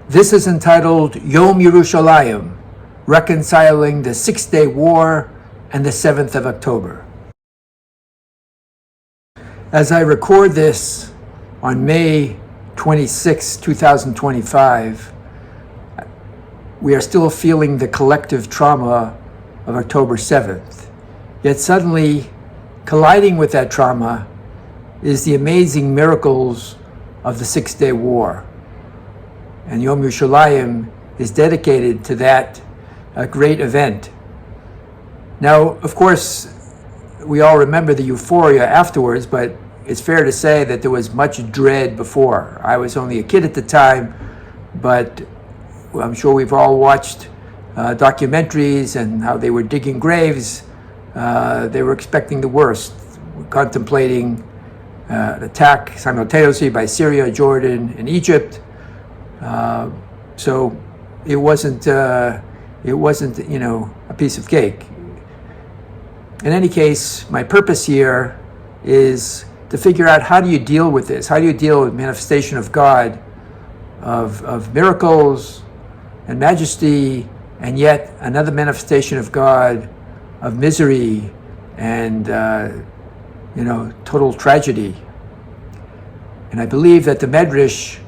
This is entitled Yom Yerushalayim, reconciling the Six-Day War and the 7th of October. As I record this on May 26, 2025, we are still feeling the collective trauma of October 7th. Yet suddenly, colliding with that trauma is the amazing miracles of the Six-Day War. And Yom Yerushalayim is dedicated to that great event. Now, of course, we all remember the euphoria afterwards, but it's fair to say that there was much dread before. I was only a kid at the time, but I'm sure we've all watched documentaries and how they were digging graves. They were expecting the worst, contemplating an attack simultaneously by Syria, Jordan, and Egypt. So it wasn't, a piece of cake. In any case, my purpose here is to figure out, how do you deal with this? How do you deal with manifestation of God, of miracles and majesty, and yet another manifestation of God of misery and total tragedy? And I believe that the Medrash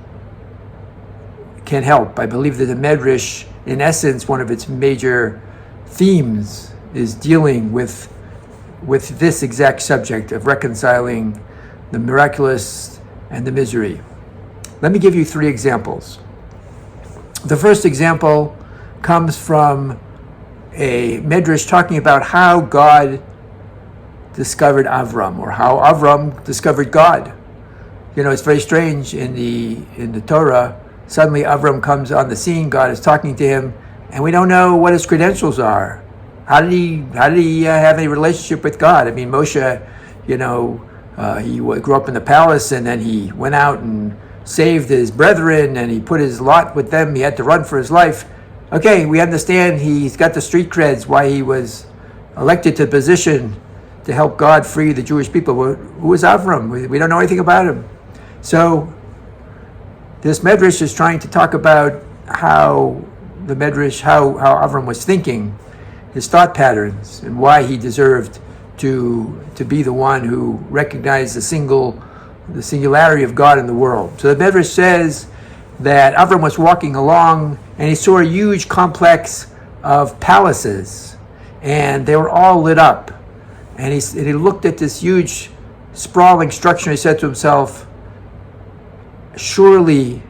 can help. I believe that the Medrash, in essence, one of its major themes is dealing with this exact subject of reconciling the miraculous and the misery. Let me give you 3 examples. The first example comes from a Medrash talking about how God discovered Avram, or how Avram discovered God. It's very strange in the Torah. Suddenly Avram comes on the scene, God is talking to him, and we don't know what his credentials are. How did he have any relationship with God? I mean, Moshe, he grew up in the palace, and then he went out and saved his brethren, and he put his lot with them. He had to run for his life. Okay, we understand he's got the street creds, why he was elected to the position to help God free the Jewish people. Who is Avram? We don't know anything about him. So this Medrash is trying to talk about how Avram was thinking, his thought patterns, and why he deserved to be the one who recognized the singularity of God in the world. So the Medrash says that Avram was walking along and he saw a huge complex of palaces, and they were all lit up. And he looked at this huge sprawling structure, and he said to himself, surely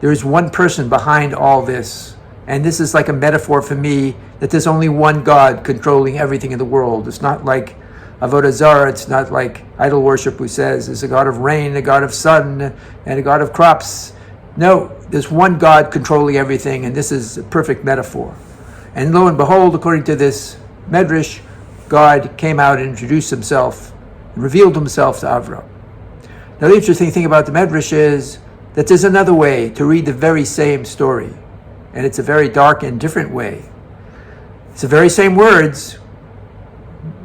there is one person behind all this. And this is like a metaphor for me that there's only one God controlling everything in the world. It's not like Avodah Zarah, it's not like idol worship, who says there's a God of rain, a God of sun, and a God of crops. No, there's one God controlling everything, and this is a perfect metaphor. And lo and behold, according to this Medrash, God came out and introduced himself, and revealed himself to Avram. Now the interesting thing about the Medrash is that there's another way to read the very same story, and it's a very dark and different way. It's the very same words.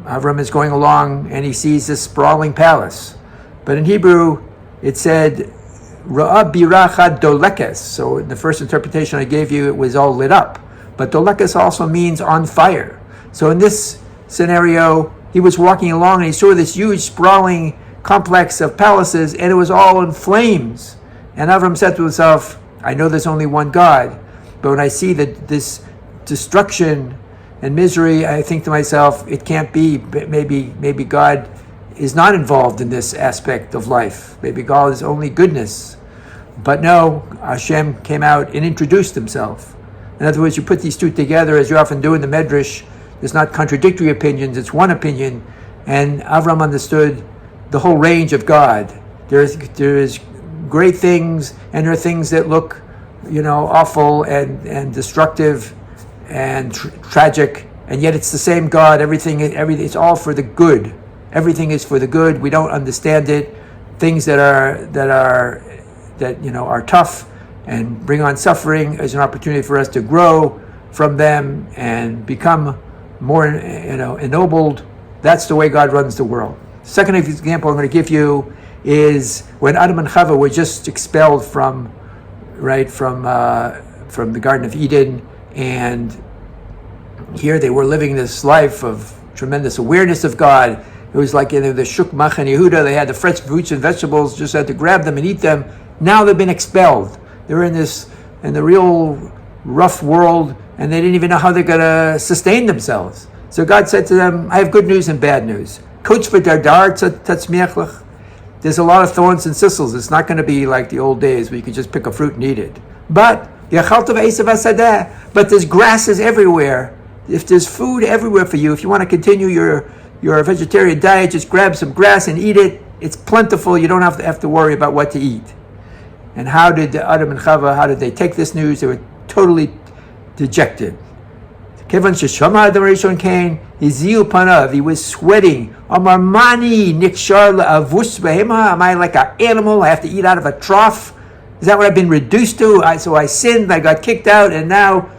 Avram is going along and he sees this sprawling palace, but in Hebrew it said Ra'a biracha dolekes. So in the first interpretation I gave you, it was all lit up, but dolekes also means on fire. So in this scenario, he was walking along and he saw this huge sprawling complex of palaces, and it was all in flames. And Avram said to himself, I know there's only one God, but when I see that this destruction and misery, I think to myself, it can't be. Maybe God is not involved in this aspect of life. Maybe God is only goodness. But no, Hashem came out and introduced himself. In other words, you put these two together, as you often do in the Medrash. There's not contradictory opinions, it's one opinion. And Avram understood the whole range of God. There is great things, and there are things that look, awful and destructive and tragic, and yet it's the same God. Everything, it's all for the good. Everything is for the good. We don't understand it. Things that are tough and bring on suffering is an opportunity for us to grow from them and become more, ennobled. That's the way God runs the world. Second example I'm going to give you is when Adam and Chava were just expelled from from the Garden of Eden, and here they were living this life of tremendous awareness of God. It was like in the Shuk Machan Yehuda, they had the fresh fruits and vegetables, just had to grab them and eat them. Now they've been expelled. They were in the real rough world, and they didn't even know how they're going to sustain themselves. So God said to them, I have good news and bad news. There's a lot of thorns and thistles. It's not going to be like the old days where you could just pick a fruit and eat it. But there's grasses everywhere. If there's food everywhere for you, if you want to continue your vegetarian diet, just grab some grass and eat it. It's plentiful. You don't have to worry about what to eat. And how did Adam and Chava, how did they take this news? They were totally dejected. Kevan sheshama Adam Rishon Cain, hiziu panav, he was sweating. Amar mani nikshar la'avus behema, am I like an animal? I have to eat out of a trough? Is that what I've been reduced to? So I sinned, I got kicked out, and now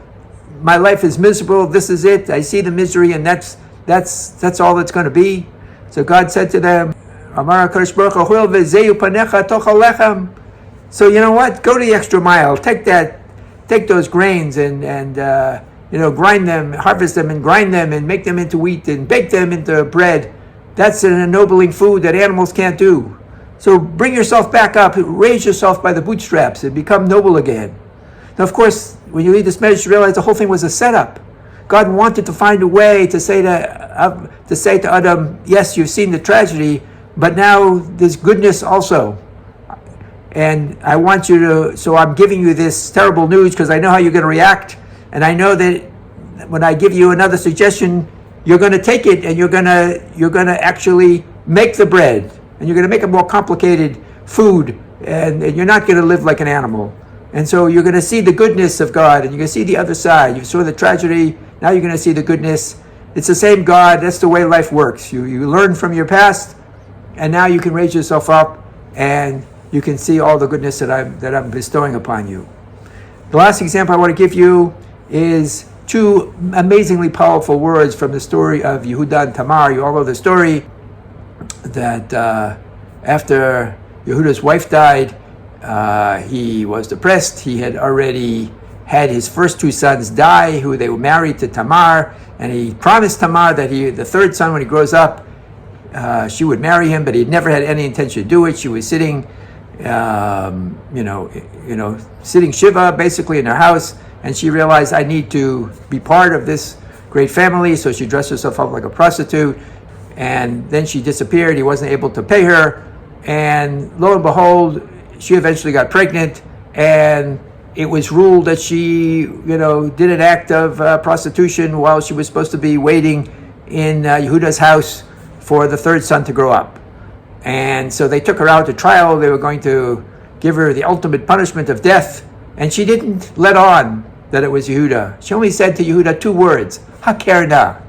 my life is miserable. This is it. I see the misery, and that's all it's going to be. So God said to them, Amar HaKadosh Baruch Hu, v'zeyu panecha tochal lechem. So you know what? Go to the extra mile. Take those grains and grind them, harvest them and grind them and make them into wheat and bake them into bread. That's an ennobling food that animals can't do. So bring yourself back up, raise yourself by the bootstraps and become noble again. Now, of course, when you read this message, you realize the whole thing was a setup. God wanted to find a way to say to Adam, yes, you've seen the tragedy, but now there's goodness also. And I want you to, so I'm giving you this terrible news because I know how you're going to react. And I know that when I give you another suggestion, you're going to take it and you're going to actually make the bread. And you're going to make a more complicated food. And you're not going to live like an animal. And so you're going to see the goodness of God, and you're going to see the other side. You saw the tragedy, now you're going to see the goodness. It's the same God, that's the way life works. You learn from your past, and now you can raise yourself up, and you can see all the goodness that I'm bestowing upon you. The last example I want to give you is two amazingly powerful words from the story of Yehuda and Tamar. You all know the story that after Yehuda's wife died, he was depressed. He had already had his first two sons die, who they were married to Tamar, and he promised Tamar that the third son, when he grows up, she would marry him, but he'd never had any intention to do it. She was sitting, sitting Shiva basically in her house, and she realized, I need to be part of this great family, so she dressed herself up like a prostitute, and then she disappeared. He wasn't able to pay her, and lo and behold, she eventually got pregnant, and it was ruled that she, did an act of prostitution while she was supposed to be waiting in Yehuda's house for the third son to grow up. And so they took her out to trial. They were going to give her the ultimate punishment of death, and she didn't let on that it was Yehuda. She only said to Yehuda two words, Hakerna.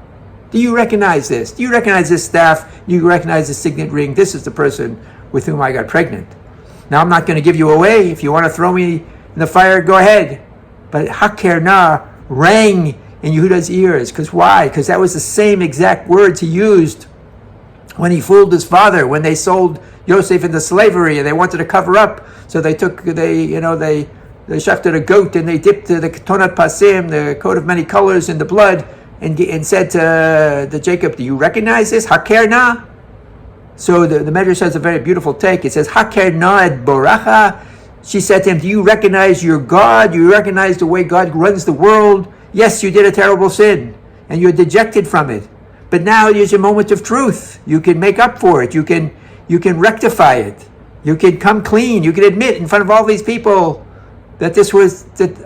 Do you recognize this? Do you recognize this staff? Do you recognize this signet ring? This is the person with whom I got pregnant. Now, I'm not going to give you away. If you want to throw me in the fire, go ahead. But Hakerna rang in Yehuda's ears. Because why? Because that was the same exact words he used when he fooled his father, when they sold Yosef into slavery and they wanted to cover up. So they shafted a goat and they dipped the ketonat pasim, the coat of many colors, in the blood, and said to Jacob, do you recognize this? Hakerna? So the Medrash has a very beautiful take. It says, Hakerna et boracha. She said to him, do you recognize your God? Do you recognize the way God runs the world? Yes, you did a terrible sin, and you're dejected from it. But now there's a moment of truth. You can make up for it. You can rectify it. You can come clean. You can admit in front of all these people that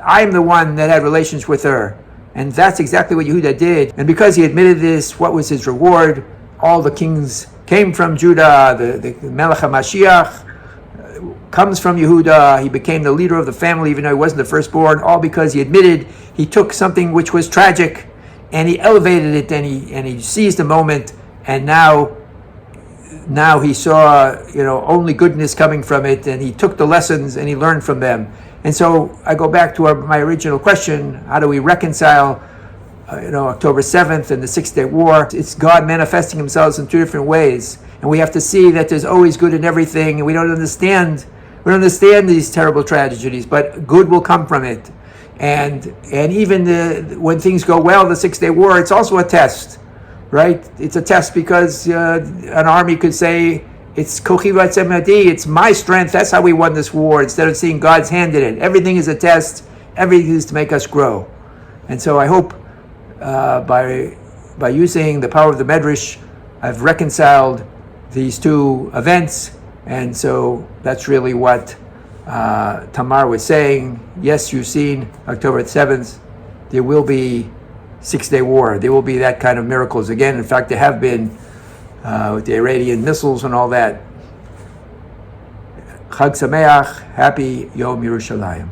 I'm the one that had relations with her. And that's exactly what Yehuda did. And because he admitted this, what was his reward? All the kings came from Judah. The Melech HaMashiach comes from Yehuda. He became the leader of the family, even though he wasn't the firstborn, all because he admitted he took something which was tragic and he elevated it, and he seized the moment, and now he saw only goodness coming from it, and he took the lessons and he learned from them. And so I go back to my original question: how do we reconcile October 7th and the 6-Day War? It's God manifesting himself in two different ways, and we have to see that there's always good in everything, and we don't understand these terrible tragedies, but good will come from it. and even when things go well, the 6-day war, it's also a test, right? It's a test because an army could say, it's kochi v'atzemati, it's my strength, that's how we won this war, instead of seeing God's hand in it. Everything is a test, everything is to make us grow. And so I hope by using the power of the Medrash, I've reconciled these two events. And so that's really what Tamar was saying. Yes, you've seen October 7th, there will be 6-day war. There will be that kind of miracles again. In fact, there have been with the Iranian missiles and all that. Chag Sameach, happy Yom Yerushalayim.